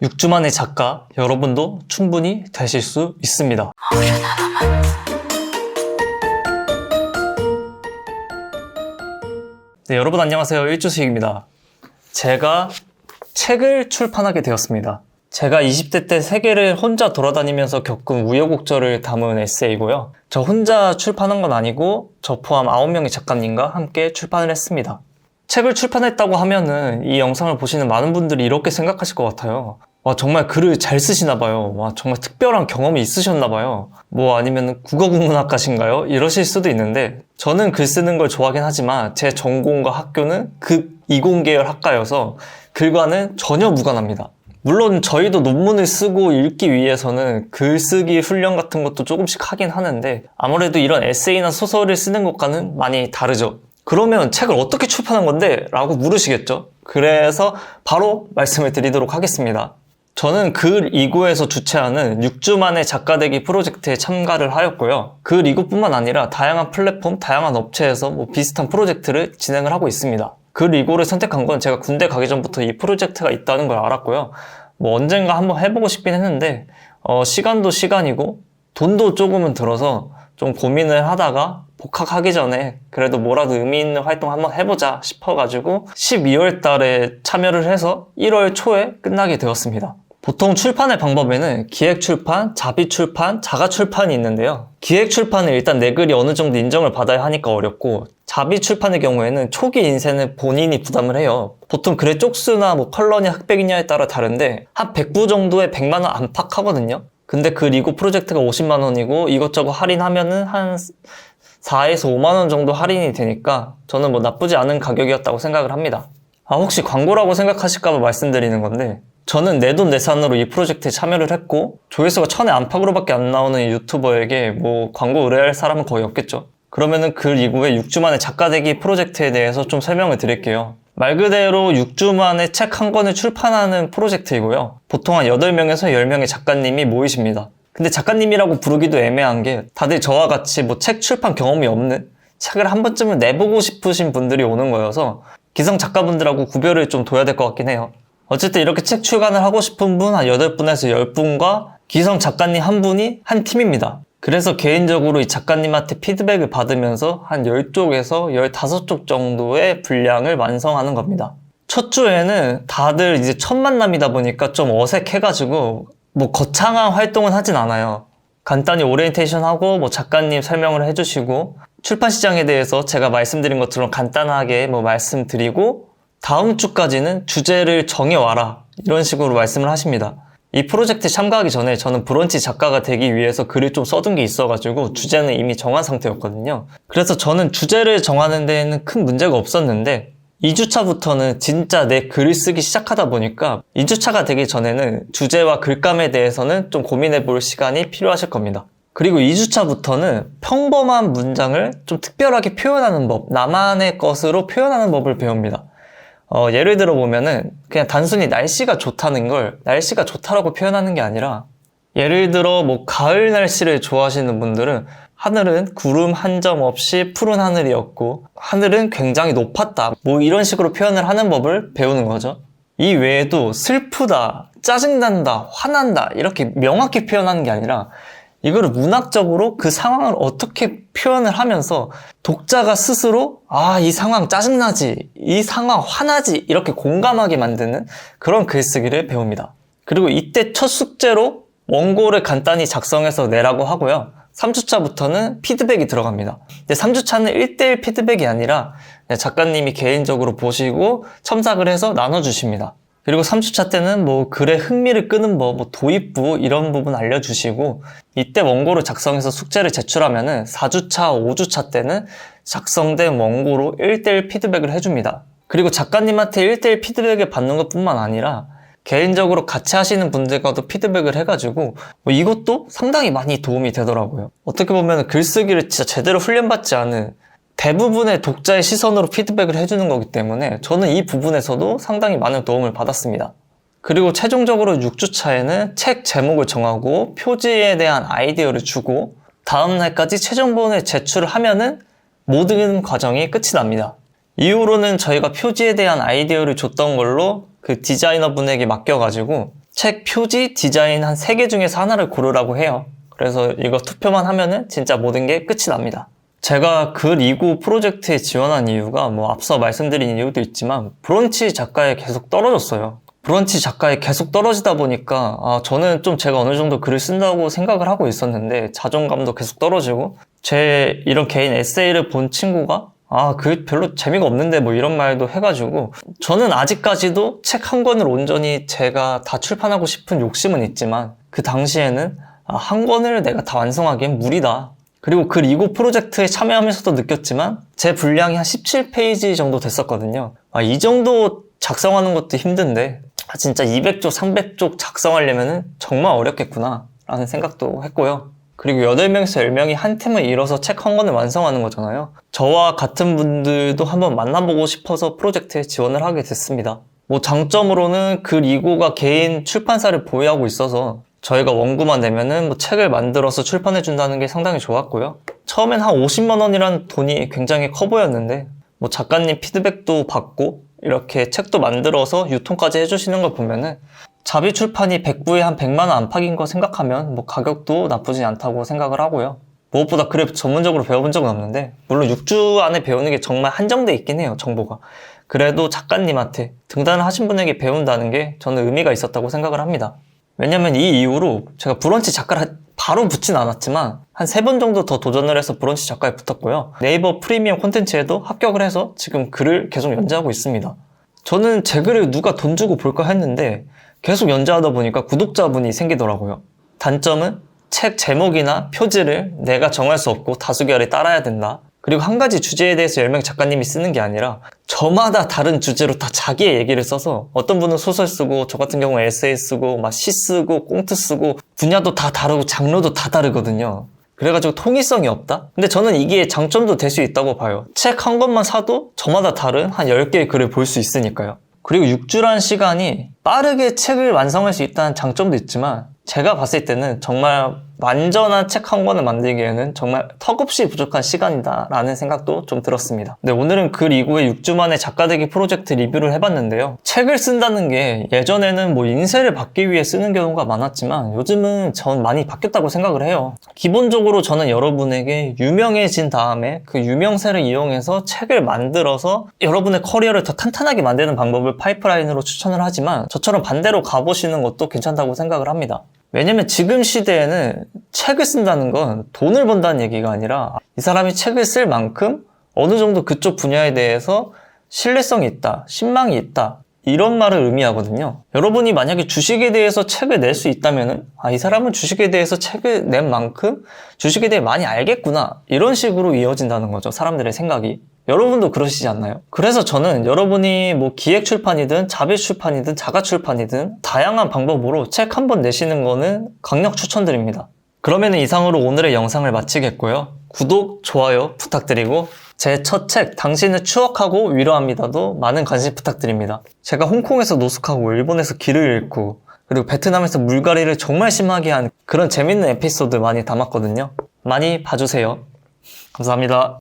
6주 만의 작가, 여러분도 충분히 되실 수 있습니다. 네, 여러분 안녕하세요. 일주수익입니다. 제가 책을 출판하게 되었습니다. 제가 20대 때 세계를 혼자 돌아다니면서 겪은 우여곡절을 담은 에세이고요. 저 혼자 출판한 건 아니고 저 포함 9명의 작가님과 함께 출판을 했습니다. 책을 출판했다고 하면은 이 영상을 보시는 많은 분들이 이렇게 생각하실 것 같아요. 와, 정말 글을 잘 쓰시나 봐요. 와, 정말 특별한 경험이 있으셨나 봐요. 뭐 아니면 국어국문학과신가요? 이러실 수도 있는데 저는 글 쓰는 걸 좋아하긴 하지만 제 전공과 학교는 이공계열 학과여서 글과는 전혀 무관합니다. 물론 저희도 논문을 쓰고 읽기 위해서는 글쓰기 훈련 같은 것도 조금씩 하긴 하는데 아무래도 이런 에세이나 소설을 쓰는 것과는 많이 다르죠. 그러면 책을 어떻게 출판한 건데? 라고 물으시겠죠? 그래서 바로 말씀을 드리도록 하겠습니다. 저는 글 2구에서 주최하는 6주 만에 작가 되기 프로젝트에 참가를 하였고요. 글 2구뿐만 아니라 다양한 플랫폼, 다양한 업체에서 비슷한 프로젝트를 진행을 하고 있습니다. 글 2구를 선택한 건 제가 군대 가기 전부터 이 프로젝트가 있다는 걸 알았고요. 언젠가 한번 해보고 싶긴 했는데 시간도 시간이고 돈도 조금은 들어서 좀 고민을 하다가 복학하기 전에 그래도 뭐라도 의미 있는 활동 한번 해보자 싶어가지고 12월 달에 참여를 해서 1월 초에 끝나게 되었습니다. 보통 출판의 방법에는 기획출판, 자비출판, 자가출판이 있는데요. 기획출판은 일단 내 글이 어느 정도 인정을 받아야 하니까 어렵고 자비출판의 경우에는 초기 인쇄는 본인이 부담을 해요. 보통 글의 쪽수나 컬러냐 흑백이냐에 따라 다른데 한 100부 정도에 100만 원 안팎 하거든요. 근데 그 리고 프로젝트가 50만 원이고 이것저것 할인하면은 한 4에서 5만 원 정도 할인이 되니까 저는 나쁘지 않은 가격이었다고 생각을 합니다. 혹시 광고라고 생각하실까봐 말씀드리는 건데 저는 내돈내산으로 이 프로젝트에 참여를 했고 조회수가 1000회 안팎으로밖에 안 나오는 유튜버에게 광고 의뢰할 사람은 거의 없겠죠. 그러면은 글 이후에 6주 만에 작가 되기 프로젝트에 대해서 좀 설명을 드릴게요. 말 그대로 6주 만에 책 한 권을 출판하는 프로젝트이고요. 보통 한 8명에서 10명의 작가님이 모이십니다. 근데 작가님이라고 부르기도 애매한 게 다들 저와 같이 책 출판 경험이 없는 책을 한 번쯤은 내보고 싶으신 분들이 오는 거여서 기성 작가분들하고 구별을 좀 둬야 될 것 같긴 해요. 어쨌든 이렇게 책 출간을 하고 싶은 분 한 8분에서 10분과 기성 작가님 한 분이 한 팀입니다. 그래서 개인적으로 이 작가님한테 피드백을 받으면서 한 10쪽에서 15쪽 정도의 분량을 완성하는 겁니다. 첫 주에는 다들 이제 첫 만남이다 보니까 좀 어색해가지고 거창한 활동은 하진 않아요. 간단히 오리엔테이션 하고 작가님 설명을 해주시고 출판 시장에 대해서 제가 말씀드린 것처럼 간단하게 말씀드리고 다음 주까지는 주제를 정해와라 이런 식으로 말씀을 하십니다. 이 프로젝트에 참가하기 전에 저는 브런치 작가가 되기 위해서 글을 좀 써둔 게 있어가지고 주제는 이미 정한 상태였거든요. 그래서 저는 주제를 정하는 데에는 큰 문제가 없었는데 2주차부터는 진짜 내 글을 쓰기 시작하다 보니까 2주차가 되기 전에는 주제와 글감에 대해서는 좀 고민해 볼 시간이 필요하실 겁니다. 그리고 2주차부터는 평범한 문장을 좀 특별하게 표현하는 법, 나만의 것으로 표현하는 법을 배웁니다. 예를 들어 보면은 그냥 단순히 날씨가 좋다는 걸 날씨가 좋다라고 표현하는 게 아니라 예를 들어 가을 날씨를 좋아하시는 분들은 하늘은 구름 한 점 없이 푸른 하늘이었고 하늘은 굉장히 높았다 이런 식으로 표현을 하는 법을 배우는 거죠. 이 외에도 슬프다, 짜증난다, 화난다 이렇게 명확히 표현하는 게 아니라 이거를 문학적으로 그 상황을 어떻게 표현을 하면서 독자가 스스로 이 상황 짜증나지, 이 상황 화나지 이렇게 공감하게 만드는 그런 글쓰기를 배웁니다. 그리고 이때 첫 숙제로 원고를 간단히 작성해서 내라고 하고요. 3주차부터는 피드백이 들어갑니다. 근데 3주차는 1대1 피드백이 아니라 작가님이 개인적으로 보시고 첨삭을 해서 나눠주십니다. 그리고 3주차 때는 글에 흥미를 끄는 법, 도입부 이런 부분 알려주시고 이때 원고를 작성해서 숙제를 제출하면은 4주차, 5주차 때는 작성된 원고로 1대1 피드백을 해줍니다. 그리고 작가님한테 1대1 피드백을 받는 것뿐만 아니라 개인적으로 같이 하시는 분들과도 피드백을 해가지고 이것도 상당히 많이 도움이 되더라고요. 어떻게 보면 글쓰기를 진짜 제대로 훈련받지 않은 대부분의 독자의 시선으로 피드백을 해주는 거기 때문에 저는 이 부분에서도 상당히 많은 도움을 받았습니다. 그리고 최종적으로 6주차에는 책 제목을 정하고 표지에 대한 아이디어를 주고 다음날까지 최종본을 제출을 하면은 모든 과정이 끝이 납니다. 이후로는 저희가 표지에 대한 아이디어를 줬던 걸로 그 디자이너분에게 맡겨가지고 책 표지, 디자인 한 3개 중에서 하나를 고르라고 해요. 그래서 이거 투표만 하면은 진짜 모든 게 끝이 납니다. 제가 글 2구 프로젝트에 지원한 이유가 뭐 앞서 말씀드린 이유도 있지만 브런치 작가에 계속 떨어졌어요. 브런치 작가에 계속 떨어지다 보니까 저는 좀 제가 어느 정도 글을 쓴다고 생각을 하고 있었는데 자존감도 계속 떨어지고 제 이런 개인 에세이를 본 친구가 그 별로 재미가 없는데 뭐 이런 말도 해가지고 저는 아직까지도 책 한 권을 온전히 제가 다 출판하고 싶은 욕심은 있지만 그 당시에는 한 권을 내가 다 완성하기엔 무리다. 그리고 글 2구 프로젝트에 참여하면서도 느꼈지만 제 분량이 한 17페이지 정도 됐었거든요. 이 정도 작성하는 것도 힘든데 진짜 200쪽, 300쪽 작성하려면 정말 어렵겠구나 라는 생각도 했고요. 그리고 8명에서 10명이 한 팀을 이뤄서 책 한 권을 완성하는 거잖아요. 저와 같은 분들도 한번 만나보고 싶어서 프로젝트에 지원을 하게 됐습니다. 뭐 장점으로는 글 2구가 개인 출판사를 보유하고 있어서 저희가 원고만 내면은 뭐 책을 만들어서 출판해준다는 게 상당히 좋았고요. 처음엔 한 50만 원이라는 돈이 굉장히 커 보였는데 뭐 작가님 피드백도 받고 이렇게 책도 만들어서 유통까지 해주시는 걸 보면은 자비 출판이 100부에 한 100만 원 안팎인 거 생각하면 뭐 가격도 나쁘지 않다고 생각을 하고요. 무엇보다 글을 전문적으로 배워본 적은 없는데 물론 6주 안에 배우는 게 정말 한정돼 있긴 해요, 정보가. 그래도 작가님한테 등단을 하신 분에게 배운다는 게 저는 의미가 있었다고 생각을 합니다. 왜냐면 이 이후로 제가 브런치 작가를 바로 붙진 않았지만 한 3번 정도 더 도전을 해서 브런치 작가에 붙었고요. 네이버 프리미엄 콘텐츠에도 합격을 해서 지금 글을 계속 연재하고 있습니다. 저는 제 글을 누가 돈 주고 볼까 했는데 계속 연재하다 보니까 구독자분이 생기더라고요. 단점은 책 제목이나 표지를 내가 정할 수 없고 다수결에 따라야 된다. 그리고 한 가지 주제에 대해서 10명 작가님이 쓰는 게 아니라 저마다 다른 주제로 다 자기의 얘기를 써서 어떤 분은 소설 쓰고 저 같은 경우는 에세이 쓰고 막 시 쓰고 꽁트 쓰고 분야도 다 다르고 장르도 다 다르거든요. 그래가지고 통일성이 없다? 근데 저는 이게 장점도 될 수 있다고 봐요. 책 한 권만 사도 저마다 다른 한 10개의 글을 볼 수 있으니까요. 그리고 6주라는 시간이 빠르게 책을 완성할 수 있다는 장점도 있지만 제가 봤을 때는 정말 완전한 책 한 권을 만들기에는 정말 턱없이 부족한 시간이다 라는 생각도 좀 들었습니다. 네, 오늘은 글 2구의 6주 만에 작가되기 프로젝트 리뷰를 해봤는데요. 책을 쓴다는 게 예전에는 뭐 인쇄를 받기 위해 쓰는 경우가 많았지만 요즘은 전 많이 바뀌었다고 생각을 해요. 기본적으로 저는 여러분에게 유명해진 다음에 그 유명세를 이용해서 책을 만들어서 여러분의 커리어를 더 탄탄하게 만드는 방법을 파이프라인으로 추천을 하지만 저처럼 반대로 가보시는 것도 괜찮다고 생각을 합니다. 왜냐면 지금 시대에는 책을 쓴다는 건 돈을 번다는 얘기가 아니라 이 사람이 책을 쓸 만큼 어느 정도 그쪽 분야에 대해서 신뢰성이 있다, 신망이 있다 이런 말을 의미하거든요. 여러분이 만약에 주식에 대해서 책을 낼 수 있다면은 이 사람은 주식에 대해서 책을 낸 만큼 주식에 대해 많이 알겠구나 이런 식으로 이어진다는 거죠. 사람들의 생각이. 여러분도 그러시지 않나요? 그래서 저는 여러분이 뭐 기획 출판이든 자비 출판이든 자가 출판이든 다양한 방법으로 책 한 번 내시는 거는 강력 추천드립니다. 그러면 이상으로 오늘의 영상을 마치겠고요. 구독, 좋아요 부탁드리고 제 첫 책 당신을 추억하고 위로합니다도 많은 관심 부탁드립니다. 제가 홍콩에서 노숙하고 일본에서 길을 잃고 그리고 베트남에서 물갈이를 정말 심하게 한 그런 재밌는 에피소드 많이 담았거든요. 많이 봐주세요. 감사합니다.